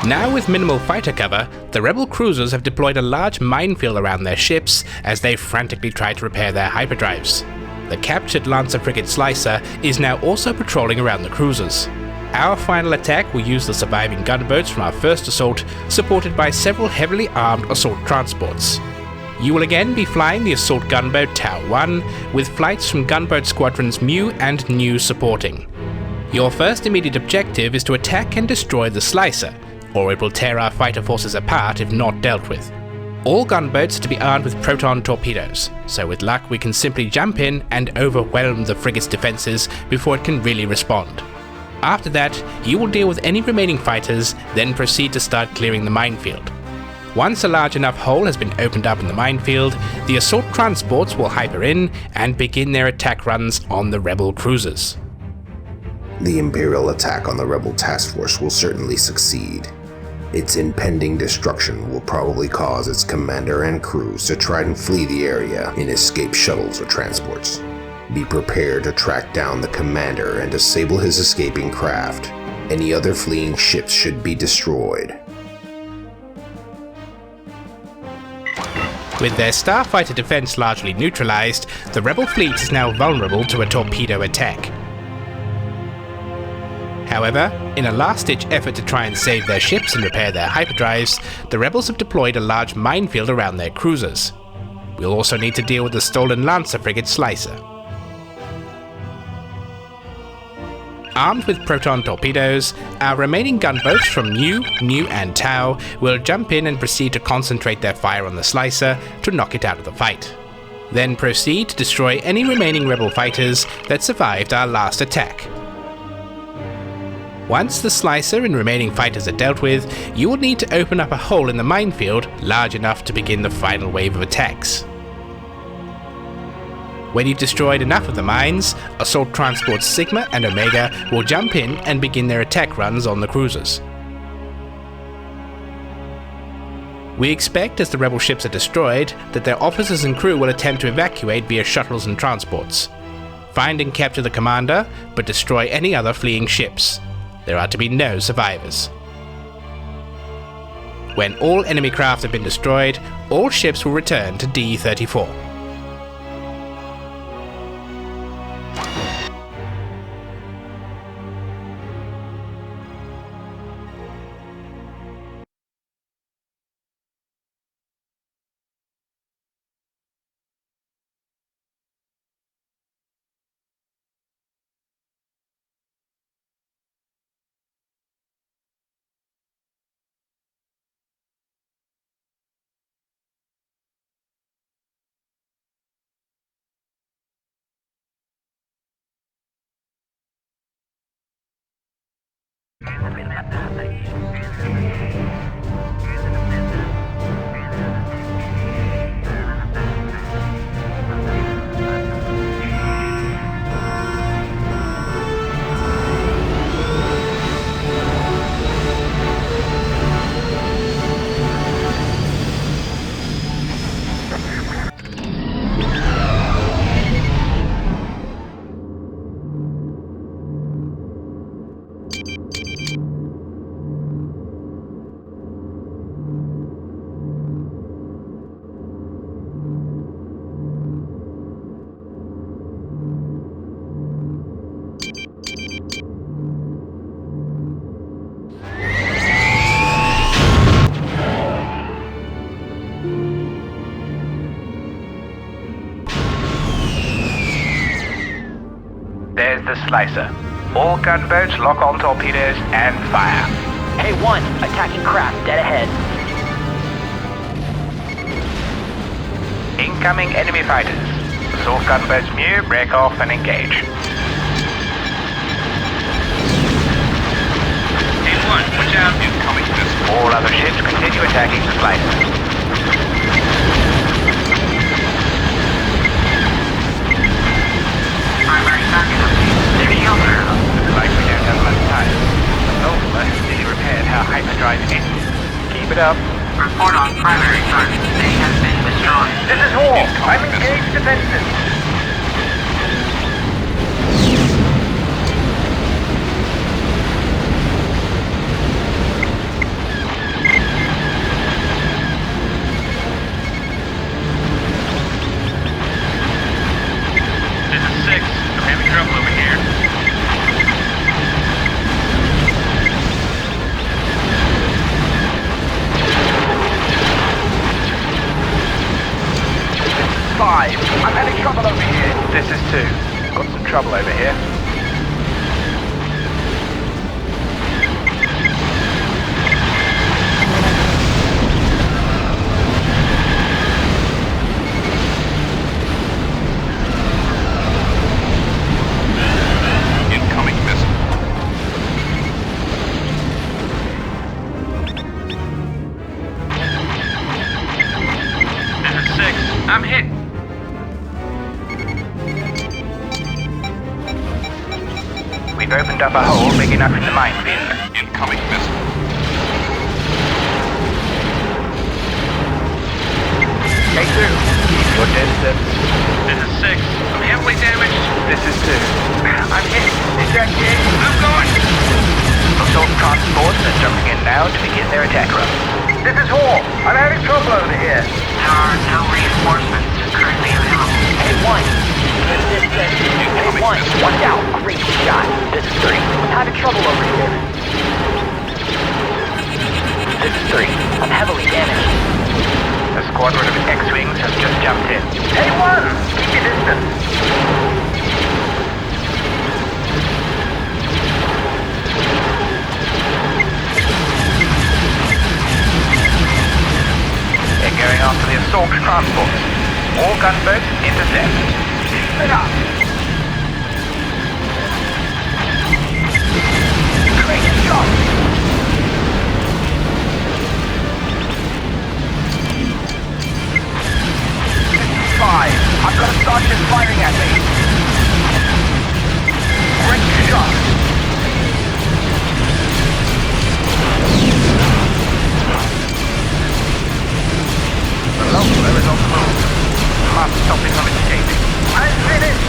Now with minimal fighter cover, the rebel cruisers have deployed a large minefield around their ships as they frantically try to repair their hyperdrives. The captured Lancer frigate Slicer is now also patrolling around the cruisers. Our final attack will use the surviving gunboats from our first assault, supported by several heavily armed assault transports. You will again be flying the assault gunboat Tau 1, with flights from gunboat squadrons Mu and Nu supporting. Your first immediate objective is to attack and destroy the Slicer, or it will tear our fighter forces apart if not dealt with. All gunboats are to be armed with proton torpedoes, so with luck we can simply jump in and overwhelm the frigate's defences before it can really respond. After that, you will deal with any remaining fighters, then proceed to start clearing the minefield. Once a large enough hole has been opened up in the minefield, the assault transports will hyper in and begin their attack runs on the rebel cruisers. The Imperial attack on the rebel task force will certainly succeed. Its impending destruction will probably cause its commander and crews to try and flee the area in escape shuttles or transports. Be prepared to track down the commander and disable his escaping craft. Any other fleeing ships should be destroyed. With their starfighter defense largely neutralized, the rebel fleet is now vulnerable to a torpedo attack. However, in a last-ditch effort to try and save their ships and repair their hyperdrives, the rebels have deployed a large minefield around their cruisers. We'll also need to deal with the stolen Lancer frigate Slicer. Armed with proton torpedoes, our remaining gunboats from Mu, Nu and Tau will jump in and proceed to concentrate their fire on the Slicer to knock it out of the fight. Then proceed to destroy any remaining rebel fighters that survived our last attack. Once the Slicer and remaining fighters are dealt with, you will need to open up a hole in the minefield large enough to begin the final wave of attacks. When you've destroyed enough of the mines, assault transports Sigma and Omega will jump in and begin their attack runs on the cruisers. We expect, as the rebel ships are destroyed, that their officers and crew will attempt to evacuate via shuttles and transports. Find and capture the commander, but destroy any other fleeing ships. There are to be no survivors. When all enemy craft have been destroyed, all ships will return to D-34. There's the Slicer. All gunboats lock on torpedoes and fire. Hey, 1, attacking craft dead ahead. Incoming enemy fighters. Assault gunboats Mu, break off and engage. Hey, 1, watch out, incoming missile. All other ships continue attacking the Slicer. Primary target update. Looks like we don't have much time. Ultima has nearly repaired our hyperdrive engine. Keep it up. Report on primary target. They have been destroyed. This is Hoth. I'm engaged defenses. trouble over here. This is 2. Got some trouble over here. Incoming missile. This is 6. I'm hit. We've opened up a hole big enough in the minefield. Incoming missile. K2, keep your distance. This is 6. I'm heavily damaged. This is 2. I'm hit. Ejecting. I'm going. Assault transports are jumping in now to begin their attack run. This is Hoth. I'm having trouble over here. There are no reinforcements currently available. A1. A1. Watch out. Great shot. This is 3. I'm having trouble over here. This is 3. I'm heavily damaged. A squadron of X-Wings has just jumped in. A1. Keep your distance. They're going after the assault transport. All gunboats intercept. Split up. Great shot. 5. I've got a sergeant firing at me. Great shot. The locomotive is on the move. Must stop it from escaping. I'm finished!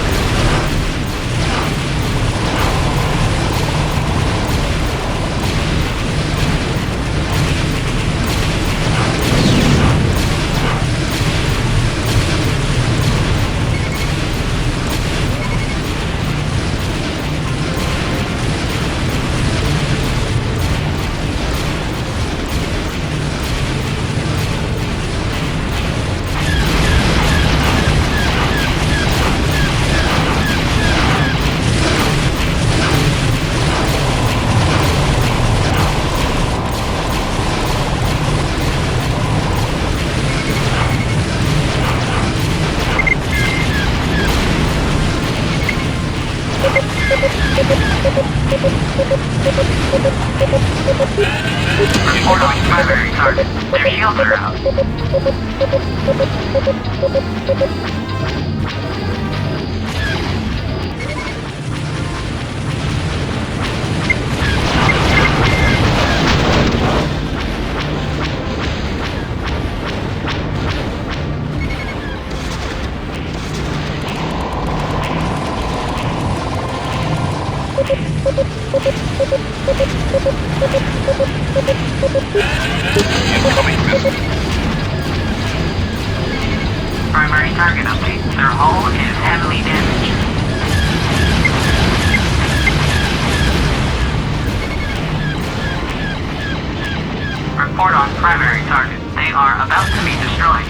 Following primary target. Their shields are out. Incoming missile. Primary target update. Their hull is heavily damaged. Report on primary target. They are about to be destroyed.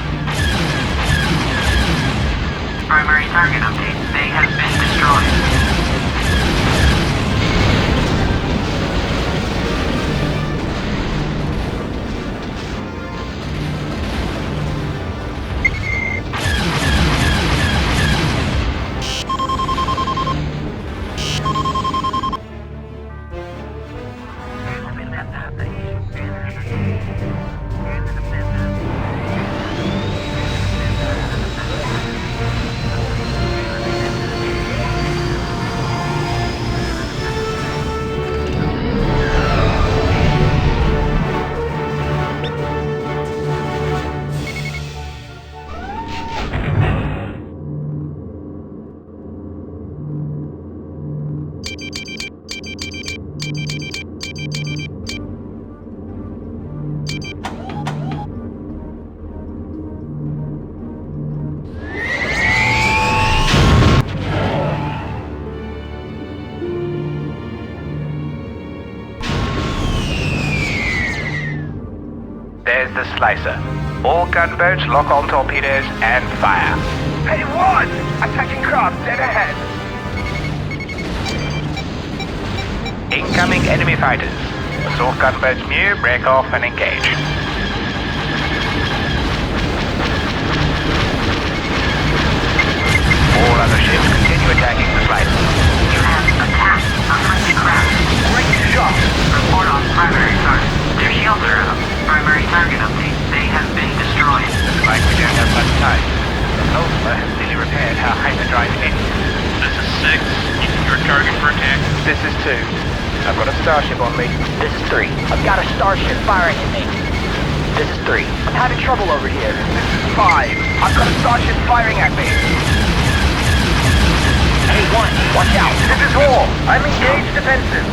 Primary target update. They have been destroyed. There's the slicer. All gunboats lock on torpedoes and fire. Hey, what? Attacking craft dead ahead. Incoming enemy fighters. Assault gunboats near, break off and engage. All other ships continue attacking the flight. You have attacked a friendly craft. Great shot! Report on primary target. Their shields are up. Primary target update. They have been destroyed. Looks like we don't have much time. The Nova has nearly repaired her hyperdrive engine. This is 6. Your target for attack. This is 2. I've got a starship on me. This is 3. I've got a starship firing at me. This is 3. I'm having trouble over here. This is 5. I've got a starship firing at me. Hey, 1, watch out. This is War. I'm engaged defensive.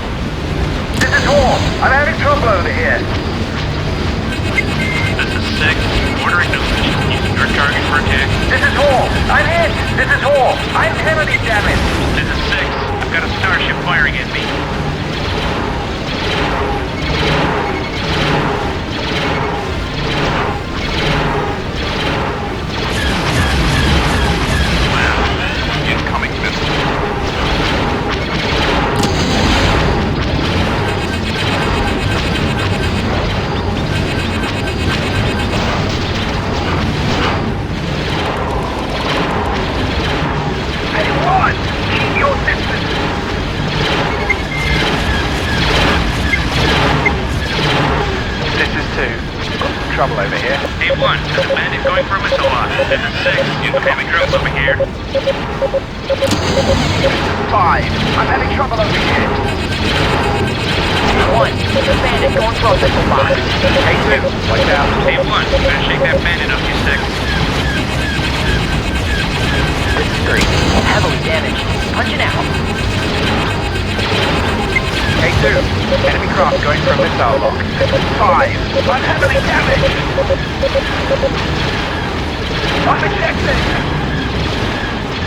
This is War. I'm having trouble over here. This is 6. Ordering numbers. Your target for attack. This is War. I'm hit. This is War. I'm heavily damaged. This is 6. I've got a starship firing at me. Wow. Incoming missile. Anyone, keep your distance. This is 2. Got some trouble over here. A1. There's a bandit going for a missile launch. This is 6. Incoming drones over here. 5. I'm having trouble over here. 1, there's a bandit going for a missile launch. Hey, 2. Watch out. A1. Better shake that bandit up, you 6. This is 3. I'm heavily damaged. Punching out. Hey, 2. Enemy craft going for a missile lock. 5. I'm heavily damaged. I'm ejected.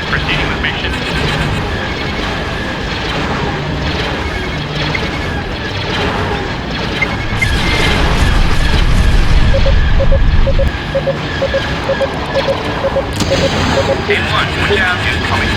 Proceeding with mission. A1. Watch out. Incoming.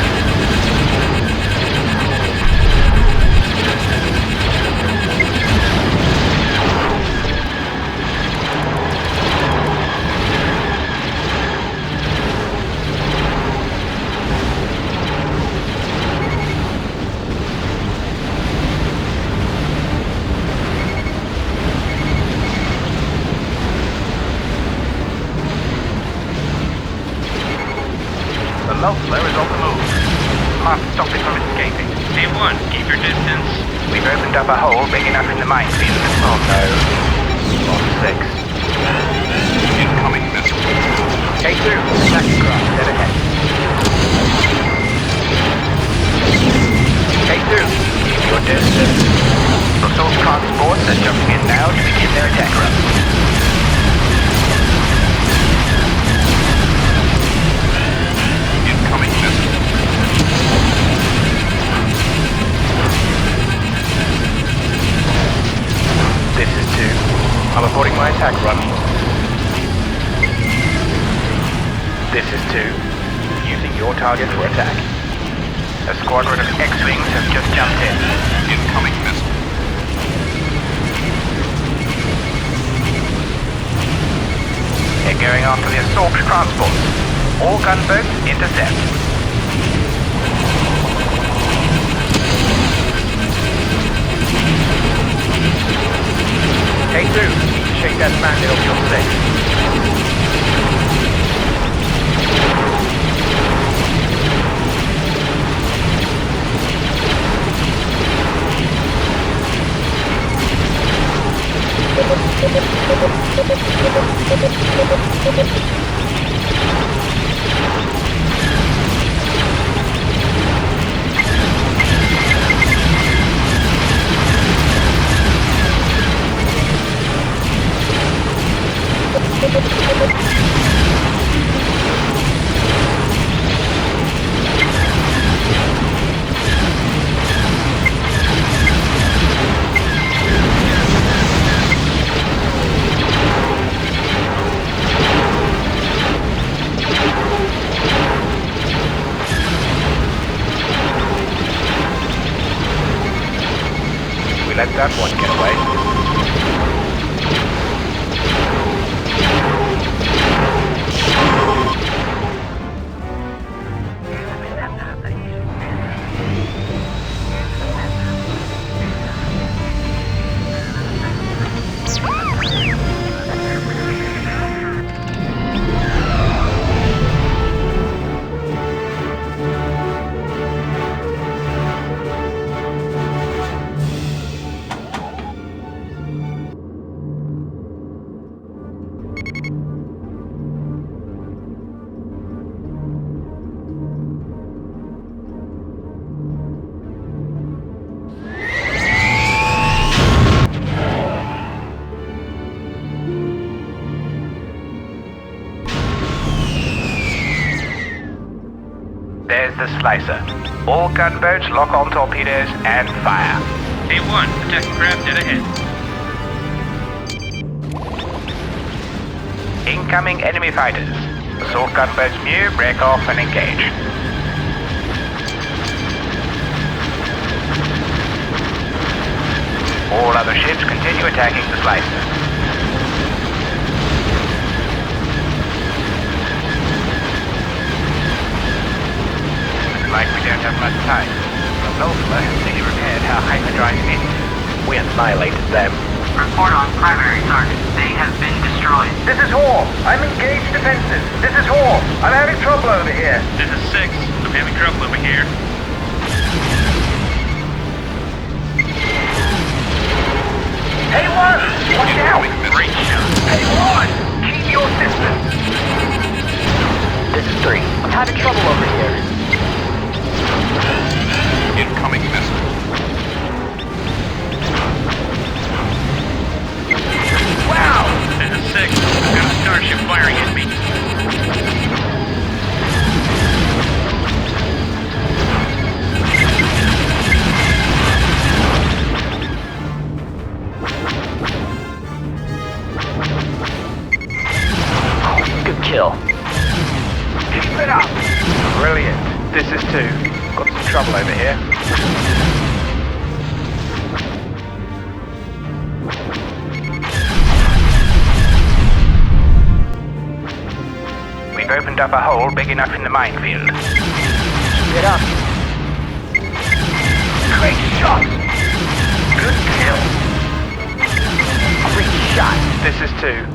The Loeffler is on the move. Must stop it from escaping. A1. Keep your distance. We've opened up a hole big enough in the minefield. Oh no. On 6. Incoming missile. K2, attacking craft dead ahead. K2, keep your distance. Assault transports are jumping in now to begin their attack run. Incoming missile. This is 2. I'm aborting my attack run. This is 2. Using your target for attack. A squadron of X-Wings has just jumped in. Incoming missile. They're going after the assault transports. All gunboats intercept. K2, shake that bandit off your 6. let that one get away. There's the slicer. All gunboats lock on torpedoes and fire. A1, attacking craft dead ahead. Incoming enemy fighters. Assault gunboats new, break off and engage. All other ships continue attacking the slicer. Like we don't have much time. The Lothler has nearly repaired our hyperdrive in. We annihilated them. Report on primary target. They have been destroyed. This is Hoth. I'm engaged defensive. This is Hoth. I'm having trouble over here. This is 6. I'm having trouble over here. Hey, one! Watch out! Great shot. Hey, one! Keep your distance. This is 3. I'm having trouble over here. Incoming missile. Wow! This is 6. I've got a starship firing at me. Good kill. Keep it up! Brilliant. This is 2. Got some trouble over here. We've opened up a hole big enough in the minefield. Get up. Great shot! Good kill. Great shot. This is 2.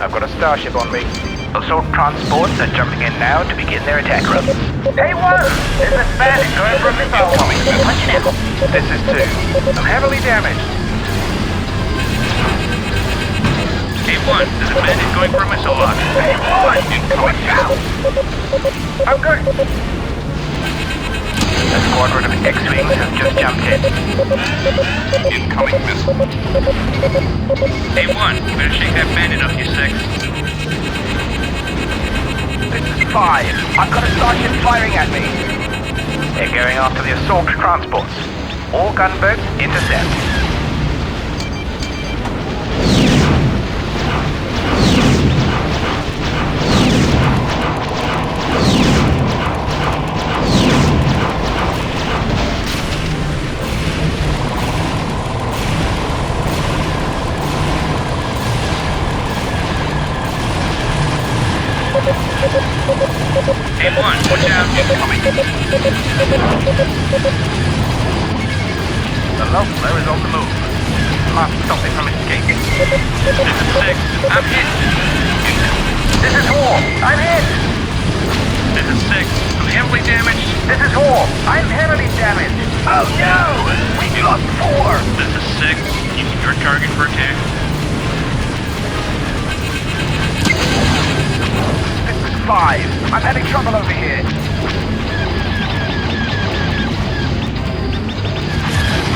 I've got a starship on me. Assault transports are jumping in now to begin their attack run. Hey, one! There's a Spanish going for a missile coming. Punching out. This is 2. I'm heavily damaged. A1, there's a bandit going for a missile launch. Hey, one! Watch out! I'm good. A squadron of X-Wings has just jumped in. Incoming missile. A1, you better shake that bandit up, you 6. This is 5. I've got a starship firing at me. They're going after the assault transports. All gunboats intercept. A1, watch out. Incoming. The Lothler is on the move. Must stop it from escaping. This is 6. I'm hit. This is Hoth. I'm hit. This is 6. I'm heavily damaged. This is Hoth. I'm heavily damaged. Oh no! We lost 4. This is 6. Using your target for attack. This is 5. I'm having trouble over here.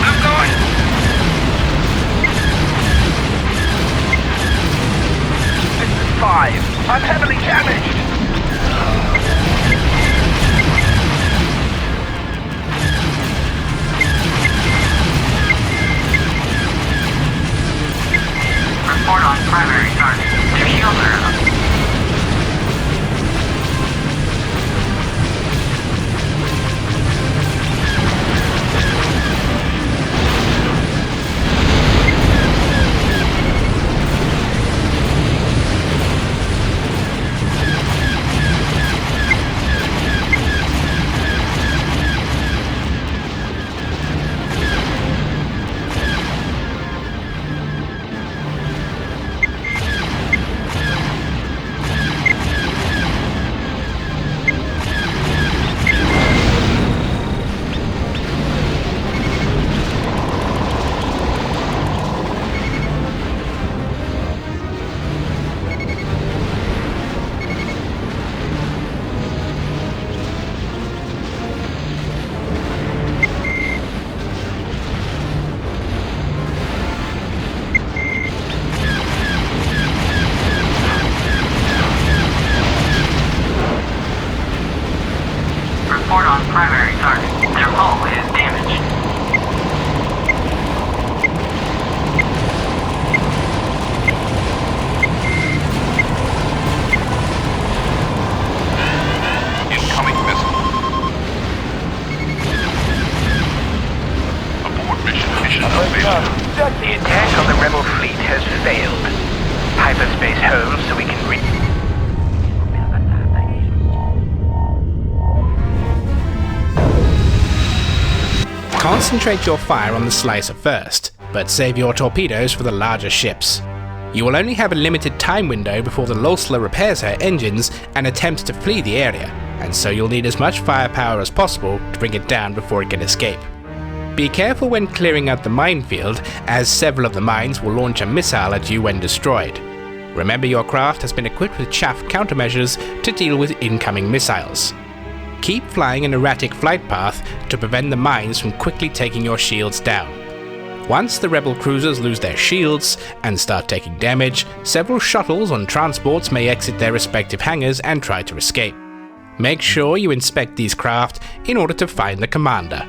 I'm going. This is 5. I'm heavily damaged. Report on primary target. Their shields are up. Concentrate your fire on the slicer first, but save your torpedoes for the larger ships. You will only have a limited time window before the Losler repairs her engines and attempts to flee the area, and so you'll need as much firepower as possible to bring it down before it can escape. Be careful when clearing out the minefield, as several of the mines will launch a missile at you when destroyed. Remember, your craft has been equipped with chaff countermeasures to deal with incoming missiles. Keep flying an erratic flight path to prevent the mines from quickly taking your shields down. Once the rebel cruisers lose their shields and start taking damage, several shuttles on transports may exit their respective hangars and try to escape. Make sure you inspect these craft in order to find the commander.